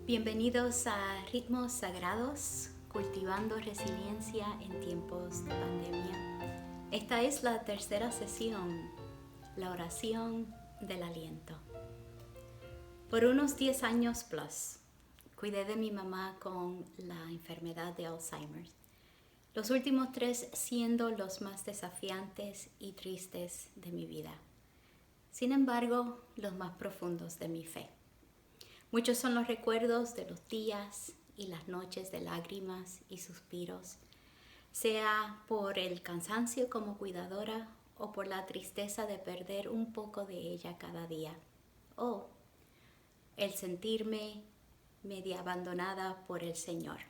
Bienvenidos a Ritmos Sagrados, cultivando resiliencia en tiempos de pandemia. Esta es la tercera sesión, la oración del aliento. Por unos 10 años plus, cuidé de mi mamá con la enfermedad de Alzheimer. Los últimos 3 siendo los más desafiantes y tristes de mi vida. Sin embargo, los más profundos de mi fe. Muchos son los recuerdos de los días y las noches de lágrimas y suspiros, sea por el cansancio como cuidadora o por la tristeza de perder un poco de ella cada día, o el sentirme media abandonada por el Señor.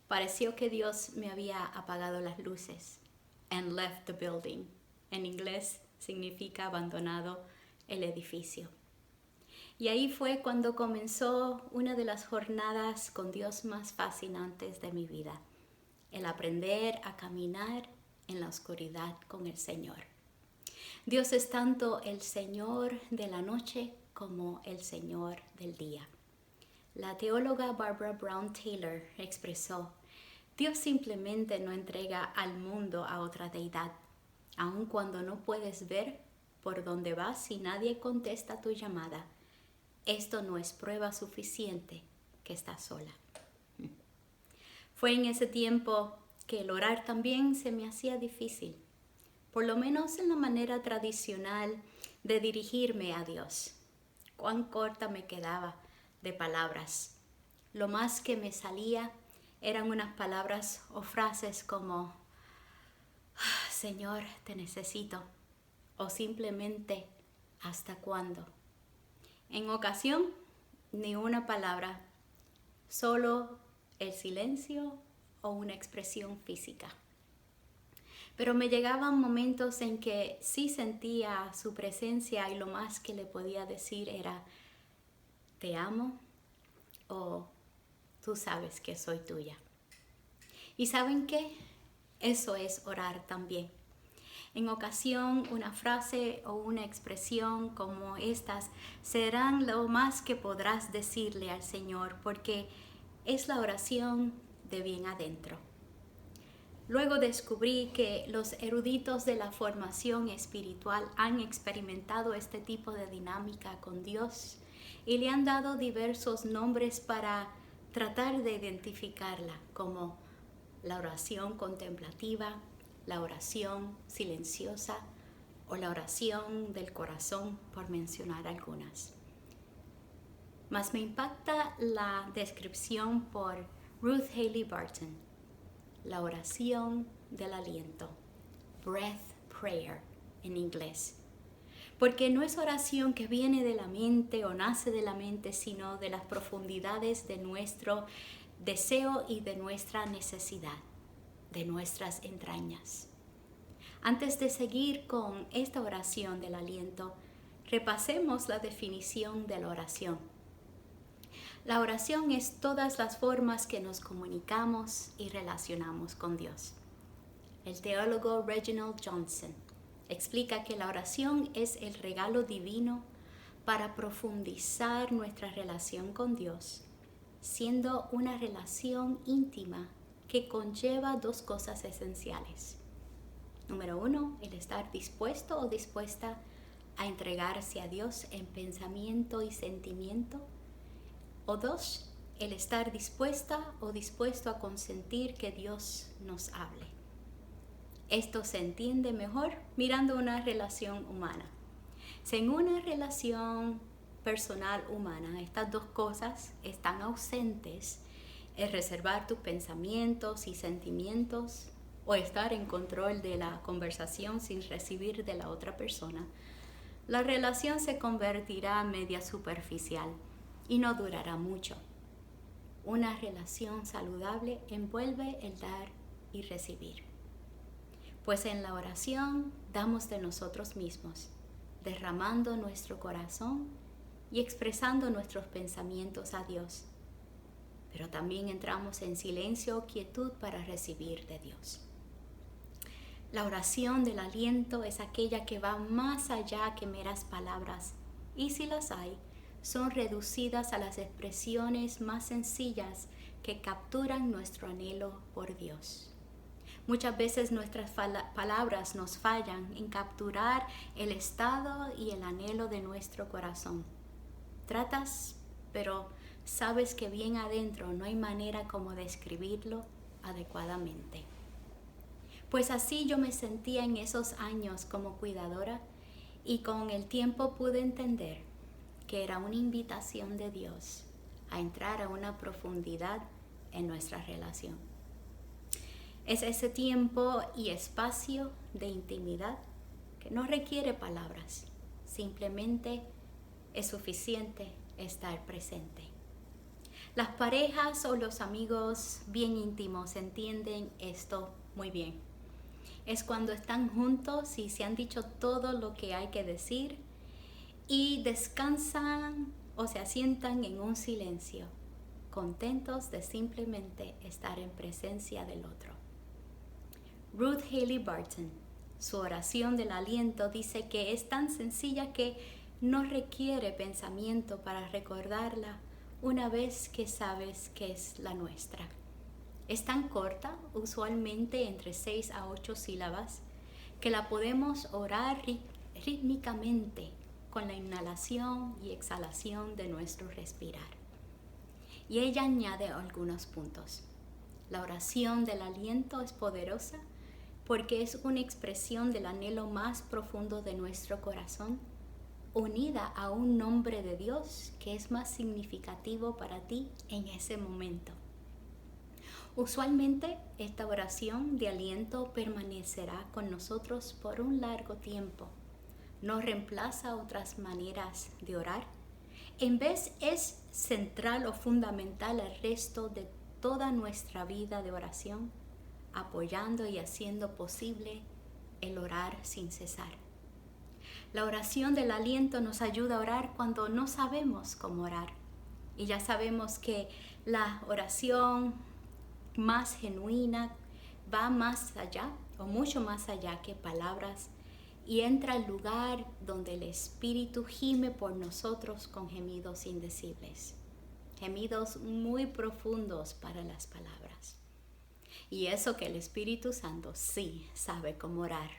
Pareció que Dios me había apagado las luces and left the building. En inglés significa abandonado el edificio. Y ahí fue cuando comenzó una de las jornadas con Dios más fascinantes de mi vida, el aprender a caminar en la oscuridad con el Señor. Dios es tanto el Señor de la noche como el Señor del día. La teóloga Barbara Brown Taylor expresó: Dios simplemente no entrega al mundo a otra deidad, aun cuando no puedes ver por dónde vas y nadie contesta tu llamada. Esto no es prueba suficiente que estás sola. Fue en ese tiempo que el orar también se me hacía difícil, por lo menos en la manera tradicional de dirigirme a Dios. Cuán corta me quedaba de palabras. Lo más que me salía eran unas palabras o frases como Señor, te necesito, o simplemente ¿hasta cuándo? En ocasión, ni una palabra, solo el silencio o una expresión física. Pero me llegaban momentos en que sí sentía su presencia y lo más que le podía decir era te amo o tú sabes que soy tuya. ¿Y saben qué? Eso es orar también. En ocasión, una frase o una expresión como estas serán lo más que podrás decirle al Señor, porque es la oración de bien adentro. Luego descubrí que los eruditos de la formación espiritual han experimentado este tipo de dinámica con Dios y le han dado diversos nombres para tratar de identificarla, como la oración contemplativa, la oración silenciosa o la oración del corazón, por mencionar algunas. Mas me impacta la descripción por Ruth Haley Barton, la oración del aliento, breath prayer en inglés. Porque no es oración que viene de la mente o nace de la mente, sino de las profundidades de nuestro deseo y de nuestra necesidad, de nuestras entrañas. Antes de seguir con esta oración del aliento, repasemos la definición de la oración. La oración es todas las formas que nos comunicamos y relacionamos con Dios. El teólogo Reginald Johnson explica que la oración es el regalo divino para profundizar nuestra relación con Dios, siendo una relación íntima que conlleva 2 cosas esenciales. Número 1, el estar dispuesto o dispuesta a entregarse a Dios en pensamiento y sentimiento. O 2, el estar dispuesta o dispuesto a consentir que Dios nos hable. Esto se entiende mejor mirando una relación humana. Si en una relación personal humana estas 2 cosas están ausentes, es reservar tus pensamientos y sentimientos o estar en control de la conversación sin recibir de la otra persona, la relación se convertirá media superficial y no durará mucho. Una relación saludable envuelve el dar y recibir. Pues en la oración damos de nosotros mismos, derramando nuestro corazón y expresando nuestros pensamientos a Dios. Pero también entramos en silencio o quietud para recibir de Dios. La oración del aliento es aquella que va más allá que meras palabras y, si las hay, son reducidas a las expresiones más sencillas que capturan nuestro anhelo por Dios. Muchas veces nuestras palabras nos fallan en capturar el estado y el anhelo de nuestro corazón. Tratas, pero sabes que bien adentro no hay manera como describirlo adecuadamente. Pues así yo me sentía en esos años como cuidadora, y con el tiempo pude entender que era una invitación de Dios a entrar a una profundidad en nuestra relación. Es ese tiempo y espacio de intimidad que no requiere palabras, simplemente es suficiente estar presente. Las parejas o los amigos bien íntimos entienden esto muy bien. Es cuando están juntos y se han dicho todo lo que hay que decir y descansan o se asientan en un silencio, contentos de simplemente estar en presencia del otro. Ruth Haley Barton, su oración del aliento, dice que es tan sencilla que no requiere pensamiento para recordarla una vez que sabes que es la nuestra. Es tan corta, usualmente entre 6 a 8 sílabas, que la podemos orar rítmicamente con la inhalación y exhalación de nuestro respirar. Y ella añade algunos puntos. La oración del aliento es poderosa porque es una expresión del anhelo más profundo de nuestro corazón, unida a un nombre de Dios que es más significativo para ti en ese momento. Usualmente esta oración de aliento permanecerá con nosotros por un largo tiempo. No reemplaza otras maneras de orar. En vez es central o fundamental al resto de toda nuestra vida de oración, apoyando y haciendo posible el orar sin cesar. La oración del aliento nos ayuda a orar cuando no sabemos cómo orar. Y ya sabemos que la oración más genuina va más allá o mucho más allá que palabras y entra al lugar donde el Espíritu gime por nosotros con gemidos indecibles, gemidos muy profundos para las palabras. Y eso que el Espíritu Santo sí sabe cómo orar.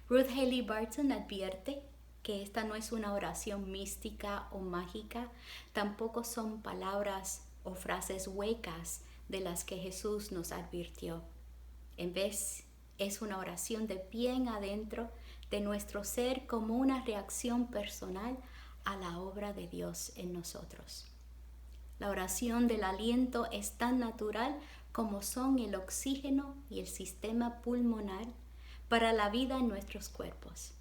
Ruth Haley Barton advierte que esta no es una oración mística o mágica, tampoco son palabras o frases huecas de las que Jesús nos advirtió. En vez, es una oración de bien adentro de nuestro ser como una reacción personal a la obra de Dios en nosotros. La oración del aliento es tan natural como son el oxígeno y el sistema pulmonar para la vida en nuestros cuerpos.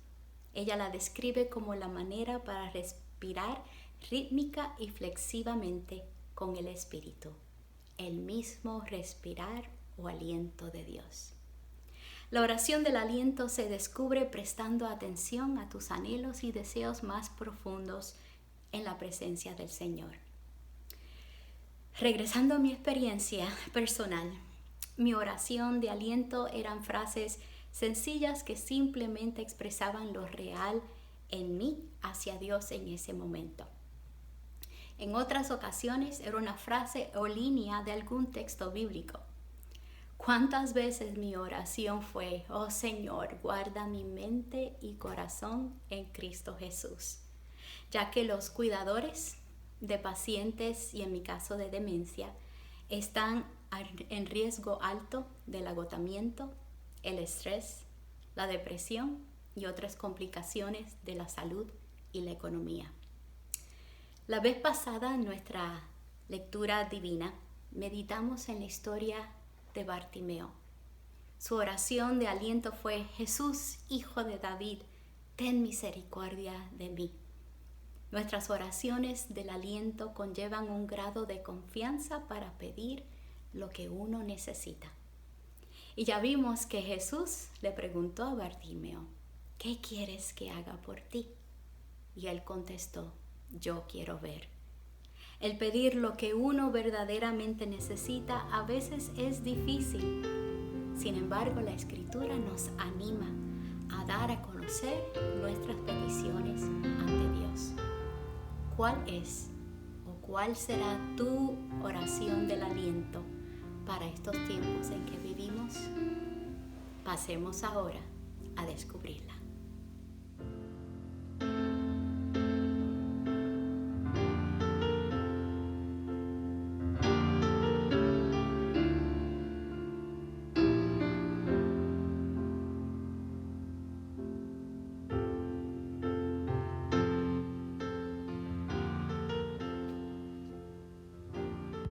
Ella la describe como la manera para respirar rítmica y flexivamente con el Espíritu, el mismo respirar o aliento de Dios. La oración del aliento se descubre prestando atención a tus anhelos y deseos más profundos en la presencia del Señor. Regresando a mi experiencia personal, mi oración de aliento eran frases sencillas que simplemente expresaban lo real en mí hacia Dios en ese momento. En otras ocasiones era una frase o línea de algún texto bíblico. ¿Cuántas veces mi oración fue: oh Señor, guarda mi mente y corazón en Cristo Jesús? Ya que los cuidadores de pacientes y en mi caso de demencia están en riesgo alto del agotamiento, el estrés, la depresión y otras complicaciones de la salud y la economía. La vez pasada en nuestra lectura divina meditamos en la historia de Bartimeo. Su oración de aliento fue: Jesús, Hijo de David, ten misericordia de mí. Nuestras oraciones del aliento conllevan un grado de confianza para pedir lo que uno necesita. Y ya vimos que Jesús le preguntó a Bartimeo: ¿qué quieres que haga por ti? Y él contestó: yo quiero ver. El pedir lo que uno verdaderamente necesita a veces es difícil. Sin embargo, la Escritura nos anima a dar a conocer nuestras peticiones ante Dios. ¿cuál es o cuál será tu oración del aliento para estos tiempos en que vivimos? Pasemos ahora a descubrirla.